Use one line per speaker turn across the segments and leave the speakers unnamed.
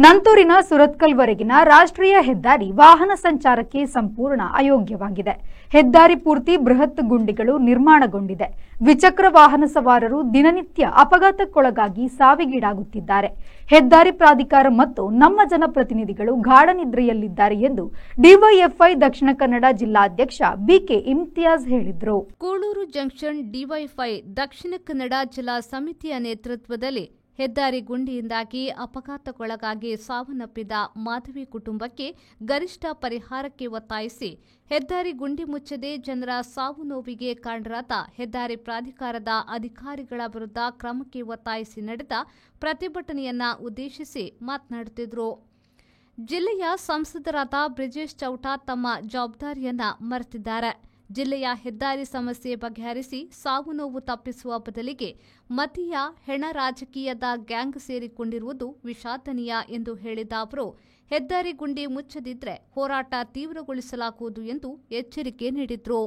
ನಂತೂರಿನ ಸುರತ್ಕಲ್ವರೆಗಿನ ರಾಷ್ಟ್ರೀಯ ಹೆದ್ದಾರಿ ವಾಹನ ಸಂಚಾರಕ್ಕೆ ಸಂಪೂರ್ಣ ಅಯೋಗ್ಯವಾಗಿದೆ. ಹೆದ್ದಾರಿ ಪೂರ್ತಿ ಬೃಹತ್ ಗುಂಡಿಗಳು ನಿರ್ಮಾಣಗೊಂಡಿದೆ. ದ್ವಿಚಕ್ರ ವಾಹನ ಸವಾರರು ದಿನನಿತ್ಯ ಅಪಘಾತಕ್ಕೊಳಗಾಗಿ ಸಾವಿಗೀಡಾಗುತ್ತಿದ್ದಾರೆ. ಹೆದ್ದಾರಿ ಪ್ರಾಧಿಕಾರ ಮತ್ತು ನಮ್ಮ ಜನಪ್ರತಿನಿಧಿಗಳು ಗಾಢ ನಿದ್ರೆಯಲ್ಲಿದ್ದಾರೆ ಎಂದು ಡಿವೈಎಫ್ಐ ದಕ್ಷಿಣ ಕನ್ನಡ ಜಿಲ್ಲಾಧ್ಯಕ್ಷ ಬಿಕೆ ಇಮ್ತಿಯಾಜ್ ಹೇಳಿದರು.
ಕೂಳೂರು ಜಂಕ್ಷನ್ ಡಿವೈಎಫ್ಐ ದಕ್ಷಿಣ ಕನ್ನಡ ಜಿಲ್ಲಾ ಸಮಿತಿಯ ನೇತೃತ್ವದಲ್ಲಿ ಹೆದ್ದಾರಿ ಗುಂಡಿಯಿಂದಾಗಿ ಅಪಘಾತಕ್ಕೊಳಗಾಗಿ ಸಾವನ್ನಪ್ಪಿದ ಮಾಧವಿ ಕುಟುಂಬಕ್ಕೆ ಗರಿಷ್ಠ ಪರಿಹಾರಕ್ಕೆ ಒತ್ತಾಯಿಸಿ ಹೆದ್ದಾರಿ ಗುಂಡಿ ಮುಚ್ಚದೆ ಜನರ ಸಾವು ನೋವಿಗೆ ಕಾರಣರಾದ ಹೆದ್ದಾರಿ ಪ್ರಾಧಿಕಾರದ ಅಧಿಕಾರಿಗಳ ವಿರುದ್ಧ ಕ್ರಮಕ್ಕೆ ಒತ್ತಾಯಿಸಿ ನಡೆದ ಪ್ರತಿಭಟನೆಯನ್ನ ಉದ್ದೇಶಿಸಿ ಮಾತನಾಡುತ್ತಿದ್ದರು. ಜಿಲ್ಲೆಯ ಸಂಸದರಾದ ಬ್ರಿಜೇಶ್ ಚೌಟ ತಮ್ಮ ಜವಾಬ್ದಾರಿಯನ್ನ ಮರೆತಿದ್ದಾರೆ. ಜಿಲ್ಲೆಯ ಹೆದ್ದಾರಿ ಸಮಸ್ಯೆ ಬಗೆಹರಿಸಿ ಸಾವು ನೋವು ತಪ್ಪಿಸುವ ಬದಲಿಗೆ ಮತೀಯ ಹೆಣ ರಾಜಕೀಯದ ಗ್ಯಾಂಗ್ ಸೇರಿಕೊಂಡಿರುವುದು ವಿಷಾದನೀಯ ಎಂದು ಹೇಳಿದ ಅವರು, ಹೆದ್ದಾರಿ ಗುಂಡಿ ಮುಚ್ಚದಿದ್ರೆ ಹೋರಾಟ ತೀವ್ರಗೊಳಿಸಲಾಗುವುದು ಎಂದು ಎಚ್ಚರಿಕೆ ನೀಡಿದರು.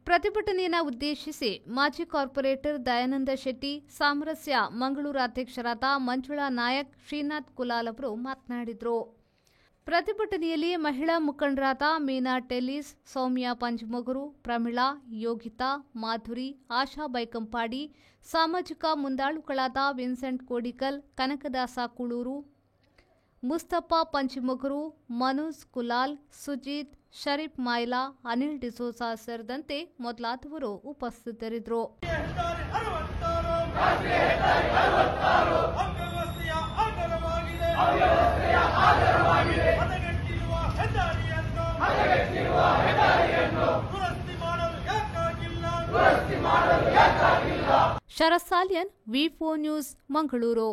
ಪ್ರತಿಭಟನೆಯನ್ನು ಉದ್ದೇಶಿಸಿ ಮಾಜಿ ಕಾರ್ಪೊರೇಟರ್ ದಯಾನಂದ ಶೆಟ್ಟಿ, ಸಾಮರಸ್ಯ ಮಂಗಳೂರು ಅಧ್ಯಕ್ಷರಾದ ಮಂಜುಳಾ ನಾಯಕ್, ಶ್ರೀನಾಥ್ ಕುಲಾಲ್ ಅವರು ಮಾತನಾಡಿದರು. ಪ್ರತಿಭಟನೆಯಲ್ಲಿ ಮಹಿಳಾ ಮುಖಂಡರಾದ ಮೀನಾ ಟೆಲಿಸ್, ಸೌಮ್ಯ ಪಂಚಮಗುರು, ಪ್ರಮಿಳಾ, ಯೋಗಿತಾ, ಮಾಧುರಿ, ಆಶಾ ಬೈಕಂಪಾಡಿ, ಸಾಮಾಜಿಕ ಮುಂದಾಳುಗಳಾದ ವಿನ್ಸೆಂಟ್ ಕೋಡಿಕಲ್, ಕನಕದಾಸ ಕೂಳೂರು, ಮುಸ್ತಫಾ ಪಂಚಮಗುರು, ಮನೋಜ್ ಕುಲಾಲ್, ಸುಜಿತ್, ಶರೀಫ್ ಮಾಯ್ಲಾ, ಅನಿಲ್ ಡಿಸೋಸಾ ಸೇರಿದಂತೆ ಮೊದಲಾದವರು ಉಪಸ್ಥಿತರಿದ್ದರು. ಶರತ್ ಸಾಲಿಯನ್, ವಿ4 ನ್ಯೂಸ್, ಮಂಗಳೂರು.